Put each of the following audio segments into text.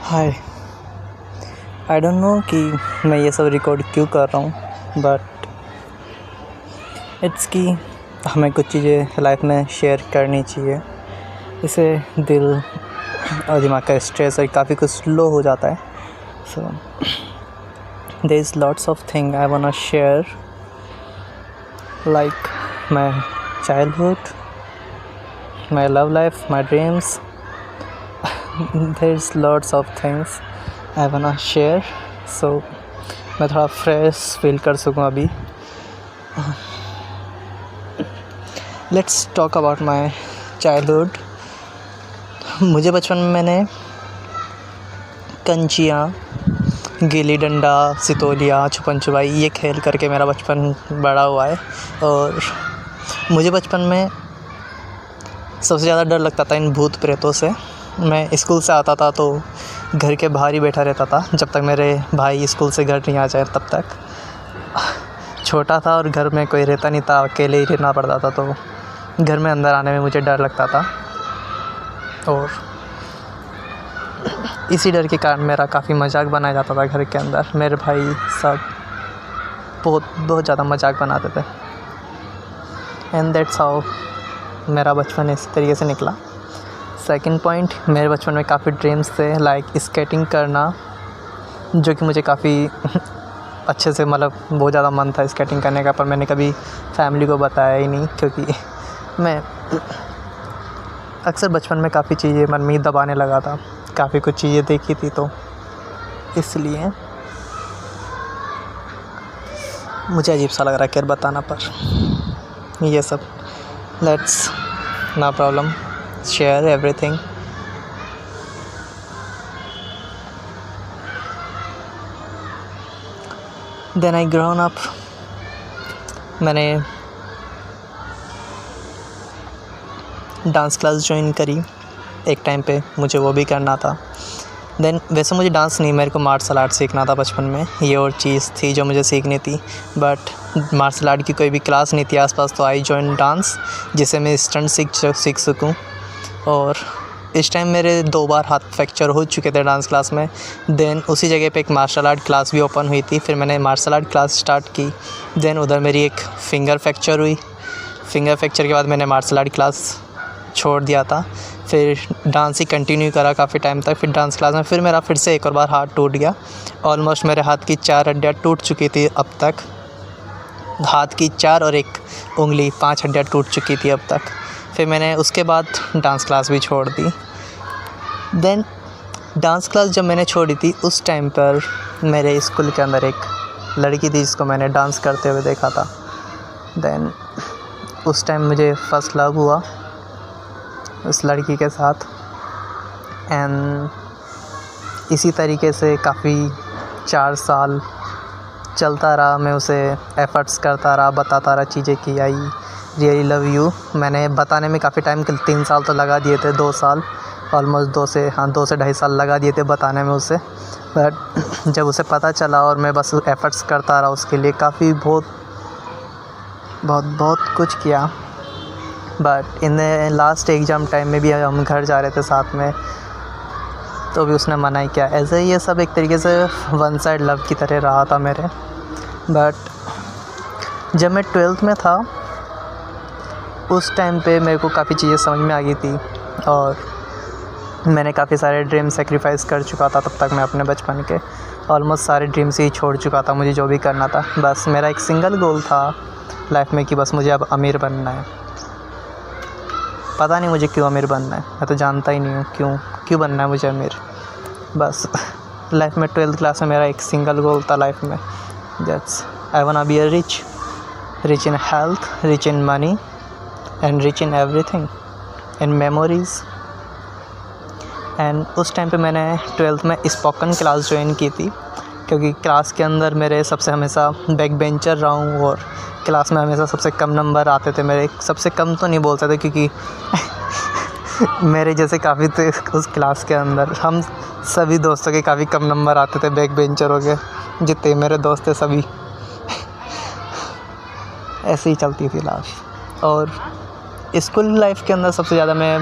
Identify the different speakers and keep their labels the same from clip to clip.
Speaker 1: Hi. I don't know कि मैं ये सब रिकॉर्ड क्यों कर रहा हूँ, बट इट्स कि हमें कुछ चीज़ें लाइफ में शेयर करनी चाहिए। इससे दिल और दिमाग का स्ट्रेस और काफ़ी कुछ स्लो हो जाता है। So there is lots of thing I want to share, like my childhood, my love life, my dreams. There's lots of things I wanna share, so मैं थोड़ा फ्रेश फील कर सकूँ अभी. Let's talk about my childhood. मुझे बचपन में मैंने कंचियाँ, गिल्ली डंडा, सितोलिया, छुपन छुपाई ये खेल करके मेरा बचपन बड़ा हुआ है. और मुझे बचपन में सबसे ज़्यादा डर लगता था इन भूत प्रेतों से. मैं स्कूल से आता था तो घर के बाहर ही बैठा रहता था जब तक मेरे भाई स्कूल से घर नहीं आ जाए. तब तक छोटा था और घर में कोई रहता नहीं था, अकेले ही रहना पड़ता था, तो घर में अंदर आने में मुझे डर लगता था. और इसी डर के कारण मेरा काफ़ी मजाक बनाया जाता था घर के अंदर. मेरे भाई सब बहुत ज़्यादा मजाक बनाते थे. एंड दैट्स हाउ मेरा बचपन इस तरीके से निकला. सेकंड पॉइंट, मेरे बचपन में काफ़ी ड्रीम्स थे, लाइक स्केटिंग करना, जो कि मुझे काफ़ी अच्छे से बहुत ज़्यादा मन था स्केटिंग करने का. पर मैंने कभी फैमिली को बताया ही नहीं, क्योंकि मैं अक्सर बचपन में काफ़ी चीज़ें मन में दबाने लगा था. काफ़ी कुछ चीज़ें देखी थी, तो इसलिए मुझे अजीब सा लग रहा है खैर बताना, पर ये सब let's no problem, share everything. Then I grown up. मैंने डांस क्लास ज्वाइन करी एक टाइम पे, मुझे वो भी करना था. देन वैसे मुझे डांस नहीं, मेरे को मार्शल आर्ट सीखना था बचपन में. ये और चीज़ थी जो मुझे सीखनी थी, बट मार्शल आर्ट की कोई भी क्लास नहीं थी आसपास, तो आई जॉइन डांस, जिससे मैं स्टंट सीख सकूँ. और इस टाइम मेरे 2 बार हाथ फ्रैक्चर हो चुके थे डांस क्लास में. देन उसी जगह पे एक मार्शल आर्ट क्लास भी ओपन हुई थी, फिर मैंने मार्शल आर्ट क्लास स्टार्ट की. देन उधर मेरी एक फिंगर फ्रैक्चर हुई. फिंगर फ्रैक्चर के बाद मैंने मार्शल आर्ट क्लास छोड़ दिया था. फिर डांस ही कंटिन्यू करा काफ़ी टाइम तक. फिर डांस क्लास में फिर मेरा फिर से एक और बार हाथ टूट गया. ऑलमोस्ट मेरे हाथ की 4 हड्डियाँ टूट चुकी थी अब तक. हाथ की 4 और एक उंगली 5 हड्डियाँ टूट चुकी थी अब तक. फिर मैंने उसके बाद डांस क्लास भी छोड़ दी. देन डांस क्लास जब मैंने छोड़ी थी, उस टाइम पर मेरे स्कूल के अंदर एक लड़की थी जिसको मैंने डांस करते हुए देखा था. देन उस टाइम मुझे फर्स्ट लव हुआ उस लड़की के साथ. एंड इसी तरीके से काफ़ी 4 साल चलता रहा. मैं उसे एफ़र्ट्स करता रहा, बताता रहा चीज़ें कि आई रियली लव यू. मैंने बताने में काफ़ी टाइम 3 साल तो लगा दिए थे, 2 साल ऑलमोस्ट, 2 से 2.5 साल लगा दिए थे बताने में उसे. बट जब उसे पता चला और मैं बस एफ़र्ट्स करता रहा उसके लिए, काफ़ी बहुत कुछ किया. But in last exam time में भी हम घर जा रहे थे साथ में, तो भी उसने मना ही किया. ऐसे ये सब एक तरीके से वन साइड लव की तरह रहा था मेरे. बट जब मैं 12th में था, उस टाइम पे मेरे को काफ़ी चीज़ें समझ में आ गई थी, और मैंने काफ़ी सारे ड्रीम सेक्रीफाइस कर चुका था. तब तक मैं अपने बचपन के ऑलमोस्ट सारे ड्रीम्स ही छोड़ चुका था. मुझे जो भी करना था, बस मेरा एक सिंगल गोल था लाइफ में कि बस मुझे अब अमीर बनना है. पता नहीं मुझे क्यों अमीर बनना है, मैं तो जानता ही नहीं हूँ क्यों बनना है मुझे अमीर. बस लाइफ में 12th क्लास में मेरा एक सिंगल गोल था लाइफ में, that's I want be a rich in health, rich in money, and rich in everything, in memories. And उस टाइम पे मैंने 12th में स्पोकन क्लास ज्वाइन की थी, क्योंकि क्लास के अंदर मेरे सबसे हमेशा बैक बेंचर रहा हूँ, और क्लास में हमेशा सबसे कम नंबर आते थे मेरे. सबसे कम तो नहीं बोल सकते, क्योंकि मेरे जैसे काफ़ी थे उस क्लास के अंदर. हम सभी दोस्तों के काफ़ी कम नंबर आते थे बैक बेंचरों के, जितने मेरे दोस्त थे सभी. ऐसे ही चलती थी लाइफ. और स्कूल लाइफ के अंदर सबसे ज़्यादा मैं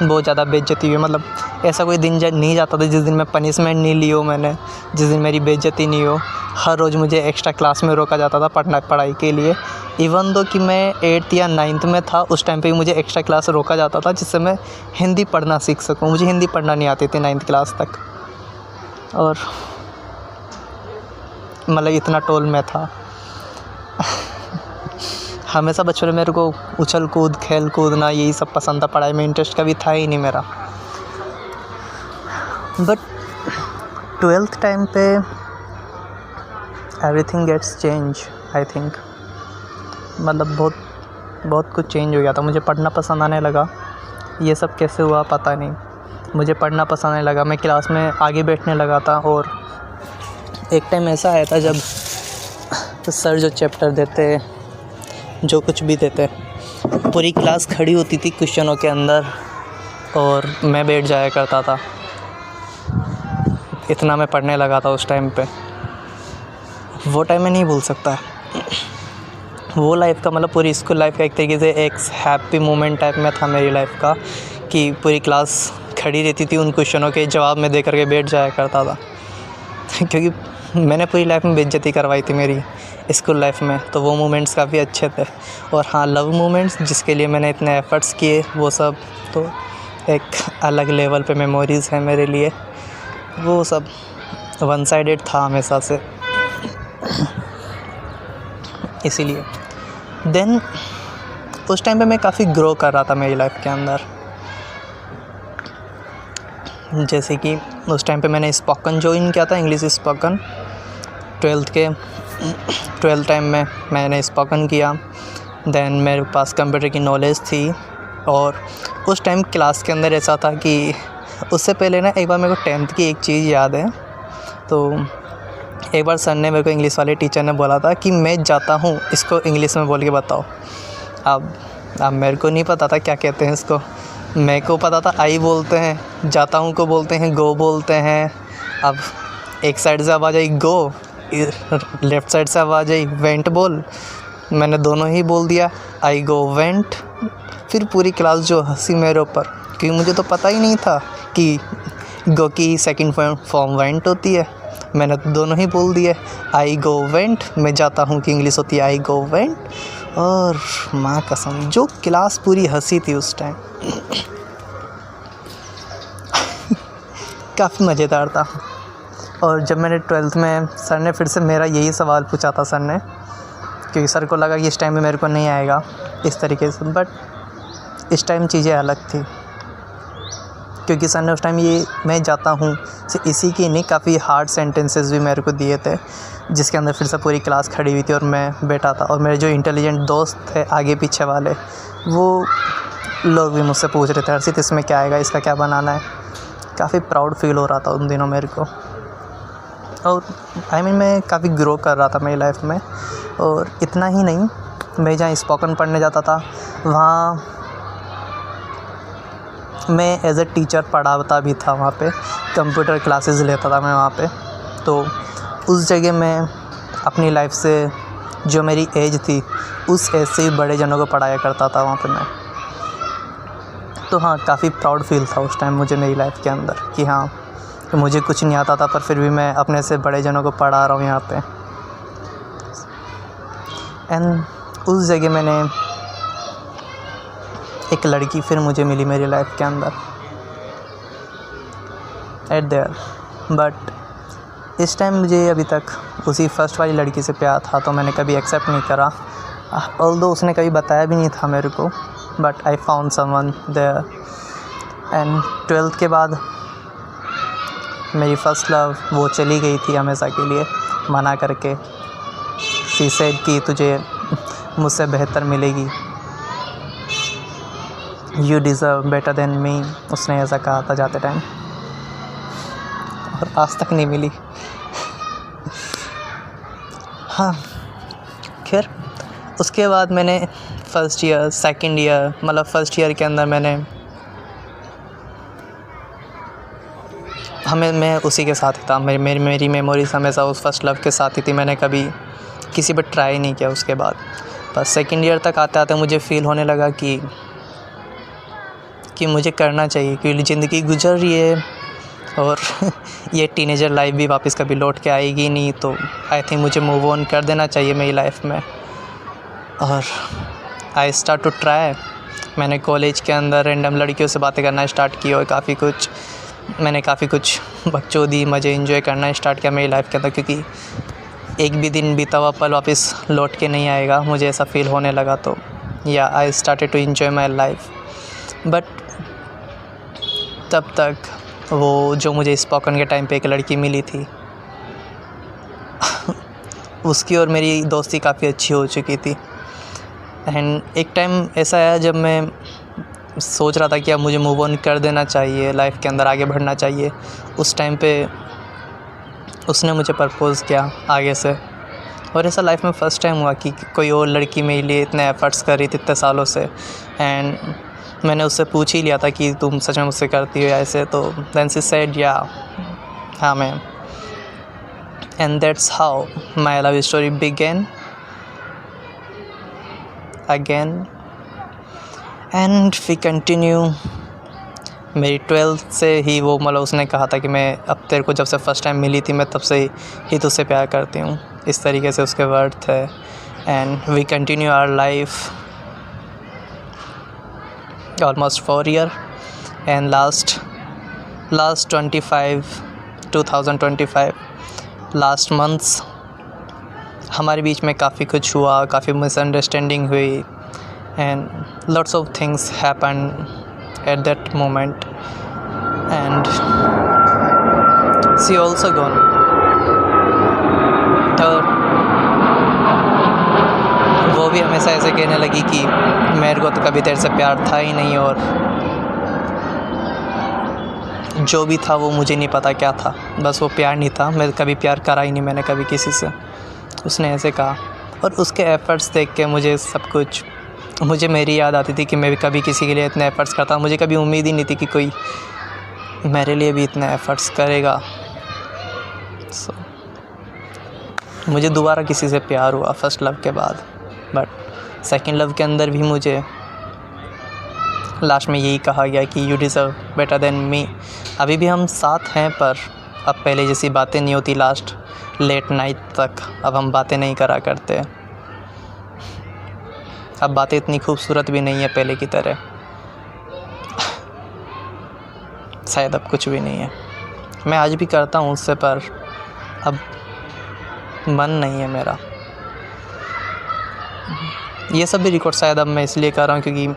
Speaker 1: बहुत ज़्यादा बेइज्जती हुई, ऐसा कोई दिन नहीं जाता था जिस दिन मैं पनिशमेंट नहीं ली हो मैंने, जिस दिन मेरी बेइज्जती नहीं हो। हर रोज़ मुझे एक्स्ट्रा क्लास में रोका जाता था पढ़ाई के लिए। इवन दो कि मैं 8th या 9th में था, उस टाइम पे मुझे एक्स्ट्रा क्लास रोका जाता था जिससे मैं हिंदी पढ़ना सीख सकूँ। मुझे हिंदी पढ़ना नहीं आती थी 9th क्लास तक, और मतलब इतना टोल में था। हमेशा बचपन में मेरे को उछल कूद खेल कूदना यही सब पसंद था, पढ़ाई में इंटरेस्ट कभी था ही नहीं मेरा। बट 12th टाइम पे everything gets change I think. मतलब बहुत कुछ चेंज हो गया था। मुझे पढ़ना पसंद आने लगा। ये सब कैसे हुआ पता नहीं, मुझे पढ़ना पसंद आने लगा। मैं क्लास में आगे बैठने लगा था, और एक टाइम ऐसा आया था जब सर जो चैप्टर देते, जो कुछ भी देते, पूरी क्लास खड़ी होती थी क्वेश्चनों के अंदर और मैं बैठ जाया करता था। इतना मैं पढ़ने लगा था उस टाइम पे। वो टाइम मैं नहीं भूल सकता। वो लाइफ का मतलब पूरी स्कूल लाइफ का एक तरीके से एक हैप्पी मोमेंट टाइप में था मेरी लाइफ का, कि पूरी क्लास खड़ी रहती थी, उन क्वेश्चनों के जवाब में दे करके बैठ जाया करता था। क्योंकि मैंने पूरी लाइफ में बेइज्जती करवाई थी मेरी स्कूल लाइफ में, तो वो मोमेंट्स काफ़ी अच्छे थे। और हाँ, लव मोमेंट्स जिसके लिए मैंने इतने एफ़र्ट्स किए, वो सब तो एक अलग लेवल पे मेमोरीज़ हैं मेरे लिए। वो सब वन साइडेड था हमेशा से, इसीलिए। देन उस टाइम पे मैं काफ़ी ग्रो कर रहा था मेरी लाइफ के अंदर। जैसे कि उस टाइम पे मैंने स्पोकन ज्वाइन किया था, इंग्लिश स्पोकन। 12th टाइम में मैंने स्पोकन किया। देन मेरे पास कंप्यूटर की नॉलेज थी, और उस टाइम क्लास के अंदर ऐसा था कि उससे पहले ना एक बार मेरे को 10th की एक चीज़ याद है। तो एक बार सर ने मेरे को, इंग्लिश वाले टीचर ने बोला था कि मैं जाता हूँ, इसको इंग्लिश में बोल के बताओ। अब मेरे को नहीं पता था क्या कहते हैं इसको। मेरे को पता था आई बोलते हैं, जाता हूँ को बोलते हैं गो बोलते हैं। अब एक साइड से आवाज़ आई गो, लेफ़्ट साइड से आवाज़ आई वेंट बोल। मैंने दोनों ही बोल दिया, आई गो वेंट। फिर पूरी क्लास जो हंसी मेरे ऊपर, क्योंकि मुझे तो पता ही नहीं था कि गो की सेकंड फॉर्म वेंट होती है। मैंने तो दोनों ही बोल दिए, आई गो वेंट। मैं जाता हूँ की इंग्लिश होती है आई गो वेंट। और माँ कसम जो क्लास पूरी हंसी थी उस टाइम। काफ़ी मज़ेदार था। और जब मैंने 12th में, सर ने फिर से मेरा यही सवाल पूछा था सर ने, क्योंकि सर को लगा कि इस टाइम में मेरे को नहीं आएगा इस तरीके से। बट इस टाइम चीज़ें अलग थी, क्योंकि सर ने उस टाइम ये मैं जाता हूँ इसी की नहीं, काफ़ी हार्ड सेंटेंसेस भी मेरे को दिए थे, जिसके अंदर फिर से पूरी क्लास खड़ी हुई थी और मैं बैठा था। और मेरे जो इंटेलिजेंट दोस्त थे आगे पीछे वाले, वो लोग भी मुझसे पूछ रहे थे हर्षित इसमें क्या आएगा, इसका क्या बनाना है। काफ़ी प्राउड फील हो रहा था उन दिनों मेरे को। और मैं काफ़ी ग्रो कर रहा था मेरी लाइफ में। और इतना ही नहीं, मैं जहाँ स्पोकन पढ़ने जाता था वहाँ मैं एज ए टीचर पढ़ाता भी था। वहाँ पे कंप्यूटर क्लासेस लेता था मैं वहाँ पे। तो उस जगह मैं अपनी लाइफ से, जो मेरी एज थी उस एज से ही बड़े जनों को पढ़ाया करता था वहाँ पे मैं। तो हाँ, काफ़ी प्राउड फील था उस टाइम मुझे मेरी लाइफ के अंदर, कि हाँ कि मुझे कुछ नहीं आता था पर फिर भी मैं अपने से बड़े जनों को पढ़ा रहा हूँ यहाँ पे। एंड उस जगह मैंने एक लड़की फिर मुझे मिली मेरी लाइफ के अंदर एट देयर। बट इस टाइम मुझे अभी तक उसी फर्स्ट वाली लड़की से प्यार था, तो मैंने कभी एक्सेप्ट नहीं करा। ऑल्दो उसने कभी बताया भी नहीं था मेरे को, but I found someone there. And 12th के बाद मेरी फ़र्स्ट लव वो चली गई थी हमेशा के लिए, मना करके। शी सेड कि तुझे मुझसे बेहतर मिलेगी, you deserve better than me, उसने ऐसा कहा था जाते टाइम, और आज तक नहीं मिली। हाँ, खैर उसके बाद मैंने फर्स्ट ईयर सेकंड ईयर, मतलब फर्स्ट ईयर के अंदर मैं उसी के साथ ही था। मेरी मेमोरीज हमेशा उस फर्स्ट लव के साथ ही थी। मैंने कभी किसी पर ट्राई नहीं किया उसके बाद। बस सेकंड ईयर तक आते आते मुझे फ़ील होने लगा कि कि मुझे करना चाहिए, क्योंकि ज़िंदगी गुजर रही है और ये टीनेजर लाइफ भी वापस कभी लौट के आएगी नहीं, तो आई थिंक मुझे मूव ऑन कर देना चाहिए मेरी लाइफ में। और आई स्टार्ट टू ट्राई। मैंने कॉलेज के अंदर रैंडम लड़कियों से बातें करना स्टार्ट की और मैंने काफ़ी कुछ बकचोदी मज़े एंजॉय करना स्टार्ट किया मेरी लाइफ के अंदर, क्योंकि एक भी दिन बीता हुआ पल वापस लौट के नहीं आएगा, मुझे ऐसा फील होने लगा। तो yeah I started to enjoy my life. But तब तक वो जो मुझे स्पोकन के टाइम पे एक लड़की मिली थी उसकी और मेरी दोस्ती काफ़ी अच्छी हो चुकी थी। एंड एक टाइम ऐसा आया जब मैं सोच रहा था कि अब मुझे मूव ऑन कर देना चाहिए, लाइफ के अंदर आगे बढ़ना चाहिए। उस टाइम पे उसने मुझे प्रपोज़ किया आगे से, और ऐसा लाइफ में फ़र्स्ट टाइम हुआ कि कोई और लड़की मेरे लिए इतने एफ़र्ट्स कर रही थी इतने सालों से। एंड मैंने उससे पूछ ही लिया था कि तुम सच में मुझसे करती हो या ऐसे, तो देन शी सेड या हाँ ma'am. And that's how my love story began again and we continue. मेरी 12th से ही वो मतलब उसने कहा था कि मैं अब तेरे को जब से फ़र्स्ट टाइम मिली थी मैं तब से ही तुझसे प्यार करती हूँ, इस तरीके से उसके वर्ड थे। And we continue our life almost 4 years, and last 2025 last months हमारे बीच में काफ़ी कुछ हुआ, काफ़ी मिसअंडरस्टैंडिंग हुई, and lots of things happen at that moment, and she also gone. और वो भी हमेशा ऐसे कहने लगी कि मेरे को तो कभी तेरे से प्यार था ही नहीं, और जो भी था वो मुझे नहीं पता क्या था, बस वो प्यार नहीं था, मैं कभी प्यार करा ही नहीं मैंने कभी किसी से, उसने ऐसे कहा। और उसके एफ़र्ट्स देख के मुझे मेरी याद आती थी कि मैं भी कभी किसी के लिए इतने एफ़र्ट्स करता, मुझे कभी उम्मीद ही नहीं थी कि कोई मेरे लिए भी इतने एफ़र्ट्स करेगा। सो मुझे दोबारा किसी से प्यार हुआ फ़र्स्ट लव के बाद, बट सेकंड लव के अंदर भी मुझे लास्ट में यही कहा गया कि you deserve better than me. अभी भी हम साथ हैं, पर अब पहले जैसी बातें नहीं होती लास्ट लेट नाइट तक, अब हम बातें नहीं करा करते। अब बातें इतनी खूबसूरत भी नहीं है पहले की तरह, शायद अब कुछ भी नहीं है। मैं आज भी करता हूँ उससे, पर अब मन नहीं है मेरा। ये सब भी रिकॉर्ड शायद अब मैं इसलिए कर रहा हूँ क्योंकि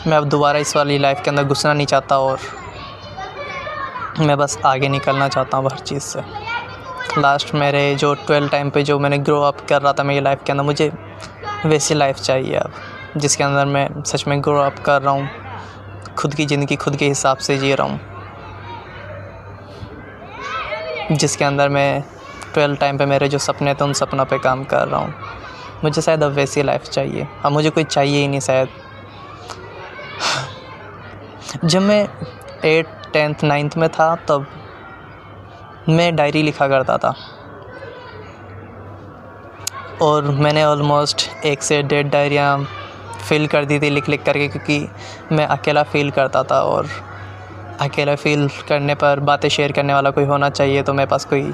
Speaker 1: मैं अब दोबारा इस वाली लाइफ के अंदर घुसना नहीं चाहता, और मैं बस आगे निकलना चाहता हूँ हर चीज़ से। लास्ट मेरे जो 12 टाइम पे जो मैंने ग्रो अप कर रहा था मेरी लाइफ के अंदर, मुझे वैसी लाइफ चाहिए अब, जिसके अंदर मैं सच में ग्रो अप कर रहा हूँ, खुद की ज़िंदगी खुद के हिसाब से जी रहा हूँ, जिसके अंदर मैं 12 टाइम पे मेरे जो सपने थे उन सपनों पे काम कर रहा हूँ। मुझे शायद अब वैसी लाइफ चाहिए, अब मुझे कोई चाहिए ही नहीं शायद। जब मैं 8th 10th 9th में था तब मैं डायरी लिखा करता था, और मैंने ऑलमोस्ट 1 से 1.5 डायरियाँ फिल कर दी थी लिख करके, क्योंकि मैं अकेला फ़ील करता था, और अकेला फ़ील करने पर बातें शेयर करने वाला कोई होना चाहिए, तो मेरे पास कोई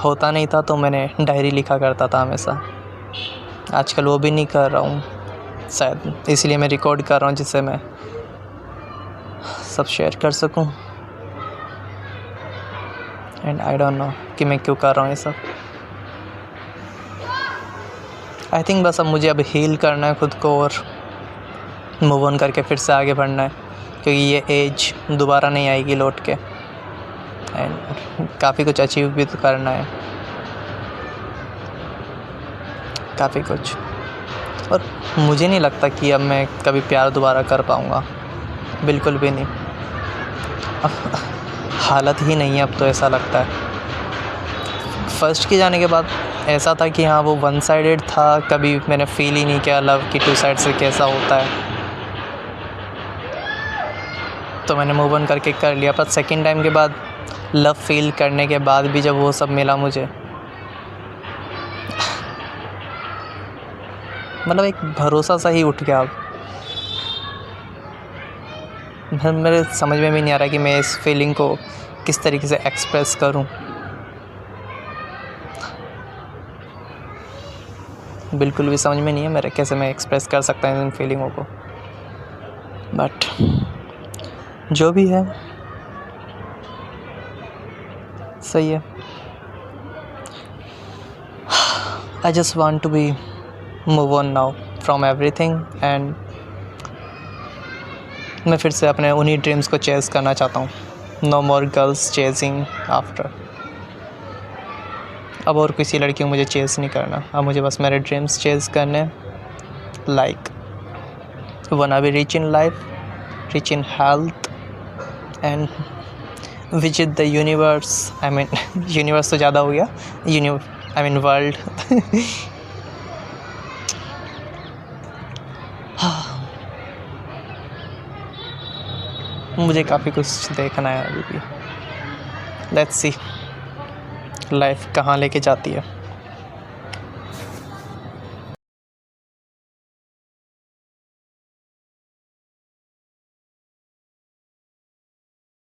Speaker 1: होता नहीं था, तो मैंने डायरी लिखा करता था हमेशा। आजकल वो भी नहीं कर रहा हूँ, शायद इसलिए मैं रिकॉर्ड कर रहा हूँ जिससे मैं सब शेयर कर सकूं। एंड आई डोंट नो कि मैं क्यों कर रहा हूँ ये सब। आई थिंक बस अब मुझे हील करना है खुद को और मूव ऑन करके फिर से आगे बढ़ना है, क्योंकि ये एज दोबारा नहीं आएगी लौट के, एंड काफ़ी कुछ अचीव भी तो करना है, काफ़ी कुछ। और मुझे नहीं लगता कि अब मैं कभी प्यार दोबारा कर पाऊँगा, बिल्कुल भी नहीं। अब हालत ही नहीं है अब, तो ऐसा लगता है। फर्स्ट के जाने के बाद ऐसा था कि हाँ वो वन साइडेड था, कभी मैंने फील ही नहीं किया लव की 2 साइड से कैसा होता है, तो मैंने मूव ऑन करके कर लिया। पर सेकंड टाइम के बाद लव फील करने के बाद भी जब वो सब मिला मुझे, मतलब एक भरोसा सा ही उठ गया अब। मेरे समझ में भी नहीं आ रहा कि मैं इस फीलिंग को किस तरीके से एक्सप्रेस करूं। बिल्कुल भी समझ में नहीं है मेरे कैसे मैं एक्सप्रेस कर सकता हूँ इन फीलिंगों को, बट जो भी है सही है। I just want to be move on now from everything and मैं फिर से अपने उन्हीं ड्रीम्स को चेज़ करना चाहता हूँ। No more girls chasing after। अब और किसी लड़की को मुझे चेज़ नहीं करना, अब मुझे बस मेरे ड्रीम्स चेज़ करने। Like wanna be rich in life, rich in health and visit the universe। I mean universe तो ज़्यादा हो गया, world। मुझे काफ़ी कुछ देखना है अभी भी। लेट्स सी लाइफ कहाँ लेके जाती है।